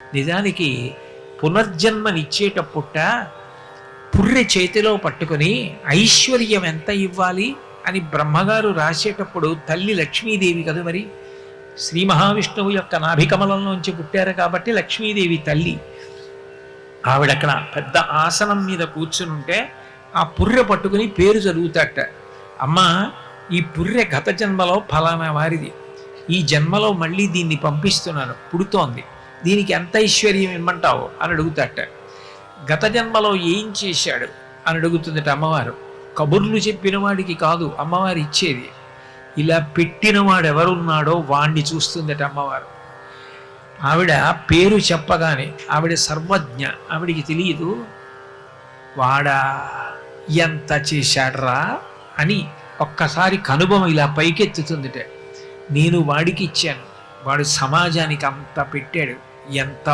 నిజానికి పునర్జన్మనిచ్చేటప్పుట పుర్రె చేతిలో పట్టుకుని ఐశ్వర్యం ఎంత ఇవ్వాలి అని బ్రహ్మగారు రాసేటప్పుడు తల్లి లక్ష్మీదేవి కదా మరి. శ్రీ మహావిష్ణువు యొక్క నాభికమలంలోంచి పుట్టారు కాబట్టి లక్ష్మీదేవి తల్లి. ఆవిడక్కడ పెద్ద ఆసనం మీద కూర్చునుంటే ఆ పుర్రె పట్టుకుని పేరు చదువుతాట. అమ్మా, ఈ పుర్రె గత జన్మలో ఫలానా వారిది, ఈ జన్మలో మళ్ళీ దీన్ని పంపిస్తున్నాను, పుడుతోంది, దీనికి ఎంత ఐశ్వర్యం ఇమ్మంటావు అని అడుగుతాట. గత జన్మలో ఏం చేశాడు అని అడుగుతుందట అమ్మవారు. కబుర్లు చెప్పిన వాడికి కాదు అమ్మవారు ఇచ్చేది, ఇలా పెట్టినవాడు ఎవరున్నాడో వాణ్ణి చూస్తుందట అమ్మవారు. ఆవిడ పేరు చెప్పగానే ఆవిడ సర్వజ్ఞ, ఆవిడికి తెలియదు వాడా ఎంత చేశాడ్రా అని. ఒక్కసారి కనుబొమ ఇలా పైకెత్తుతుందిట. నేను వాడికి ఇచ్చాను, వాడు సమాజానికి అంత పెట్టాడు, ఎంత